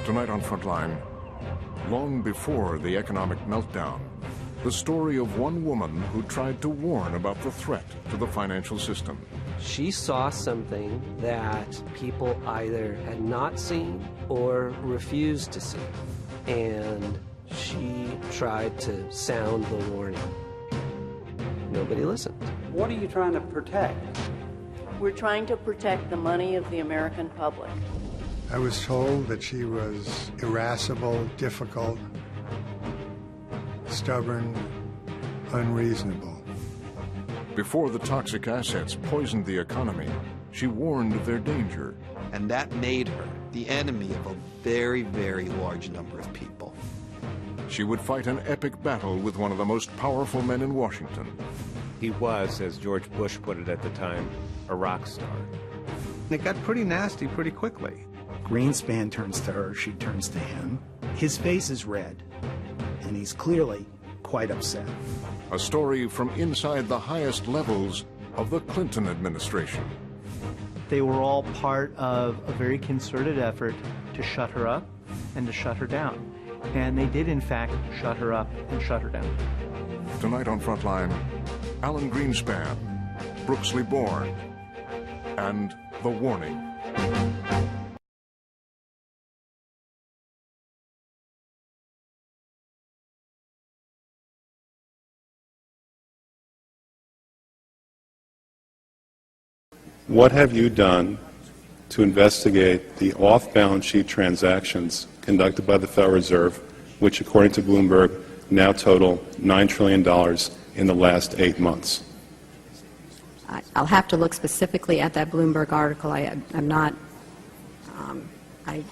Tonight on Frontline, long before the economic meltdown, the story of one woman who tried to warn about the threat to the financial system. She saw something that people either had not seen or refused to see, and she tried to sound the warning. Nobody listened. What are you trying to protect? We're trying to protect the money of the American public. I was told that she was irascible, difficult, stubborn, unreasonable. Before the toxic assets poisoned the economy, she warned of their danger. And that made her the enemy of a very, very large number of people. She would fight an epic battle with one of the most powerful men in Washington. He was, as George Bush put it at the time, a rock star. It got pretty nasty pretty quickly. Greenspan turns to her, she turns to him. His face is red, and he's clearly quite upset. A story from inside the highest levels of the Clinton administration. They were all part of a very concerted effort to shut her up and to shut her down. And they did, in fact, shut her up and shut her down. Tonight on Frontline, Alan Greenspan, Brooks Liborn, and The Warning. What have you done to investigate the off-balance sheet transactions conducted by the Federal Reserve, which, according to Bloomberg, now total $9 trillion in the last 8 months? I'll have to look specifically at that Bloomberg article. I'm not, I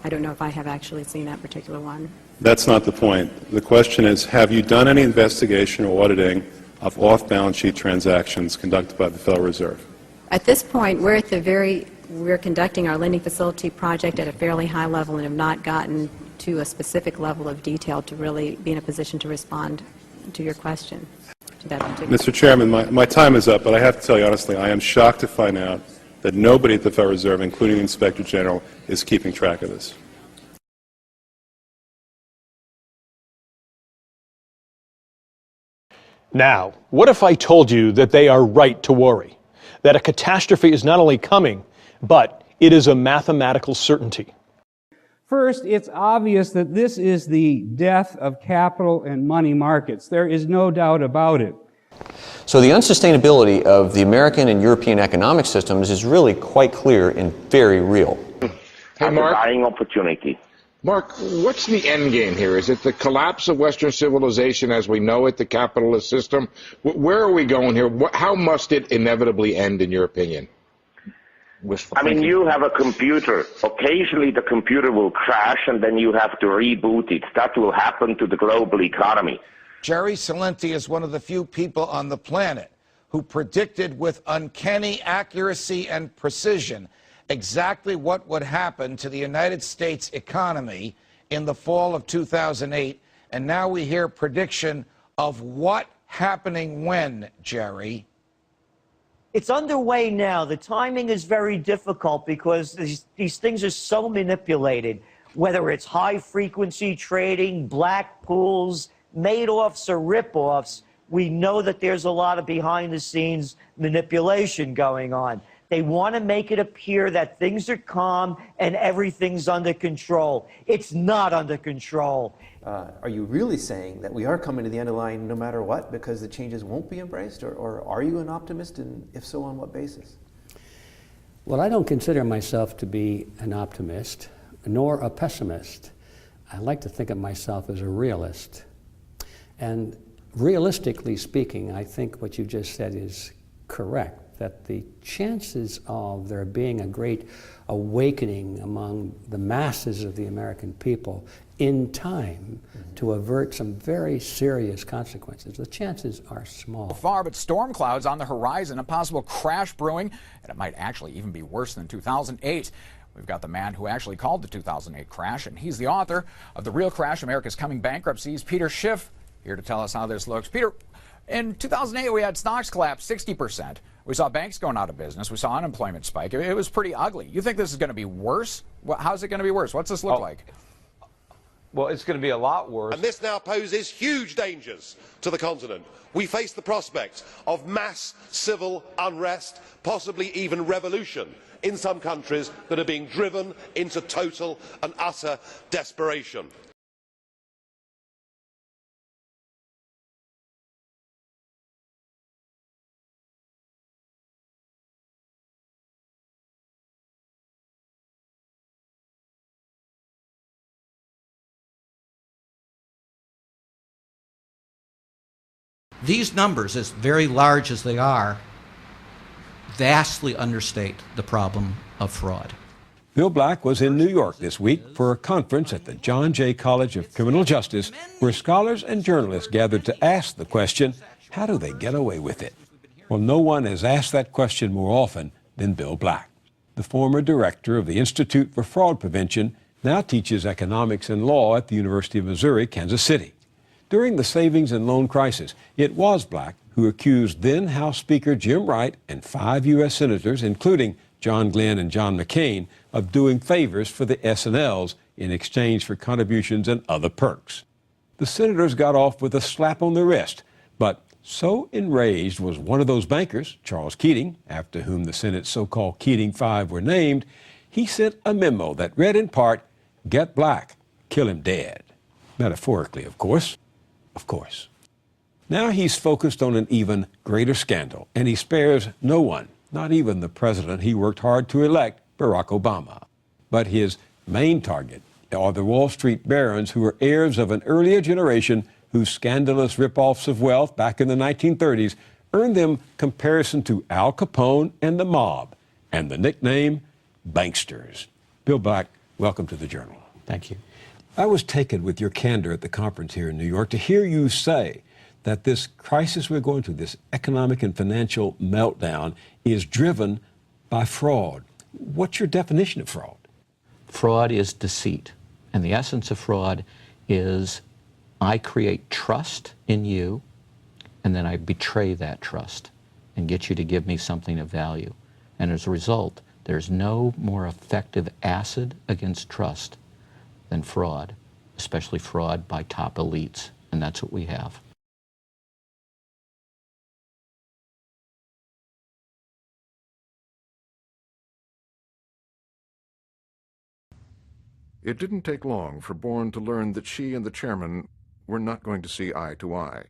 don't know if I have actually seen that particular one. That's not the point. The question is, have you done any investigation or auditing of off-balance sheet transactions conducted by the Federal Reserve? At this point, we're conducting our lending facility project at a fairly high level and have not gotten to a specific level of detail to really be in a position to respond to your question. Mr. Chairman, my time is up, but I have to tell you honestly, I am shocked to find out that nobody at the Federal Reserve, including the Inspector General, is keeping track of this. Now, what if I told you that they are right to worry? That a catastrophe is not only coming, but it is a mathematical certainty. First, it's obvious that this is the death of capital and money markets. There is no doubt about it. So the unsustainability of the American and European economic systems is really quite clear and very real. Hey, Mark. A buying opportunity. Mark, what's the end game here? Is it the collapse of Western civilization as we know it, the capitalist system? Where are we going here? How must it inevitably end, in your opinion? I mean, you have a computer. Occasionally the computer will crash and then you have to reboot it. That will happen to the global economy. Jerry Celente is one of the few people on the planet who predicted with uncanny accuracy and precision exactly what would happen to the United States economy in the fall of 2008. And now we hear prediction of what happening when, Jerry? It's underway now. The timing is very difficult because these things are so manipulated, whether it's high-frequency trading, black pools, Madoffs or rip-offs. We know that there's a lot of behind-the-scenes manipulation going on. They want to make it appear that things are calm and everything's under control. It's not under control. Are you really saying that we are coming to the end of the line no matter what because the changes won't be embraced? Or are you an optimist, and if so, on what basis? Well, I don't consider myself to be an optimist nor a pessimist. I like to think of myself as a realist. And realistically speaking, I think what you just said is correct, that the chances of there being a great awakening among the masses of the American people in time to avert some very serious consequences, the chances are small. Far, but storm clouds on the horizon, a possible crash brewing, and it might actually even be worse than 2008. We've got the man who actually called the 2008 crash, and he's the author of The Real Crash, America's Coming Bankruptcies, Peter Schiff, here to tell us how this looks. Peter, in 2008, we had stocks collapse 60%. We saw banks going out of business. We saw unemployment spike. It was pretty ugly. You think this is going to be worse? How's it going to be worse? What's this look like? Well, it's going to be a lot worse. And this now poses huge dangers to the continent. We face the prospect of mass civil unrest, possibly even revolution, in some countries that are being driven into total and utter desperation. These numbers, as very large as they are, vastly understate the problem of fraud. Bill Black was in New York this week for a conference at the John Jay College of Criminal Justice, where scholars and journalists gathered to ask the question, how do they get away with it? Well, no one has asked that question more often than Bill Black. The former director of the Institute for Fraud Prevention now teaches economics and law at the University of Missouri, Kansas City. During the savings and loan crisis, it was Black who accused then House Speaker Jim Wright and 5 U.S. senators, including John Glenn and John McCain, of doing favors for the S&Ls in exchange for contributions and other perks. The senators got off with a slap on the wrist, but so enraged was one of those bankers, Charles Keating, after whom the Senate's so-called Keating Five were named, he sent a memo that read in part, "Get Black, kill him dead." Metaphorically, of course. Of course. Now he's focused on an even greater scandal, and he spares no one, not even the president he worked hard to elect, Barack Obama. But his main target are the Wall Street barons who are heirs of an earlier generation whose scandalous rip-offs of wealth back in the 1930s earned them comparison to Al Capone and the mob, and the nickname Banksters. Bill Black, welcome to the Journal. Thank you. I was taken with your candor at the conference here in New York to hear you say that this crisis we're going through, this economic and financial meltdown, is driven by fraud. What's your definition of fraud? Fraud is deceit. And the essence of fraud is I create trust in you, and then I betray that trust and get you to give me something of value. And as a result, there's no more effective acid against trust than fraud, especially fraud by top elites, and that's what we have. It didn't take long for Bourne to learn that she and the chairman were not going to see eye to eye.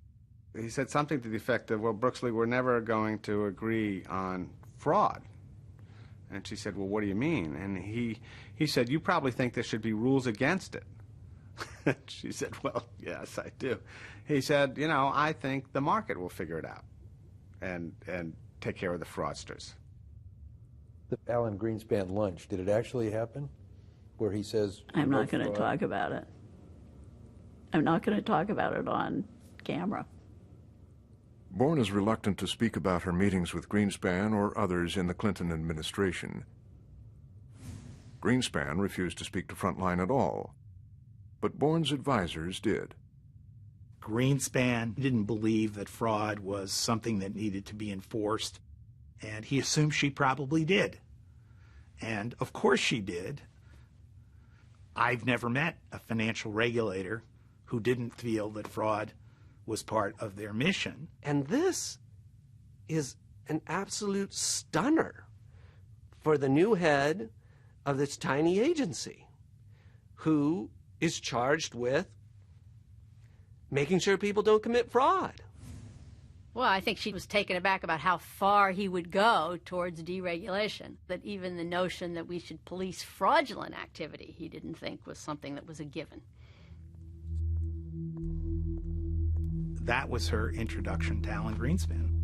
He said something to the effect of, well, Brooksley, we're never going to agree on fraud. And she said, well, what do you mean? And he said, you probably think there should be rules against it. She said, well, yes, I do. He said, you know, I think the market will figure it out and take care of the fraudsters. The Alan Greenspan lunch, did it actually happen? Where he says... I'm not going to talk about it. I'm not going to talk about it on camera. Bourne is reluctant to speak about her meetings with Greenspan or others in the Clinton administration. Greenspan refused to speak to Frontline at all, but Bourne's advisors did. Greenspan didn't believe that fraud was something that needed to be enforced, and he assumed she probably did. And of course she did. I've never met a financial regulator who didn't feel that fraud was part of their mission. And this is an absolute stunner for the new head of this tiny agency, who is charged with making sure people don't commit fraud. Well, I think she was taken aback about how far he would go towards deregulation, that even the notion that we should police fraudulent activity he didn't think was something that was a given. That was her introduction to Alan Greenspan.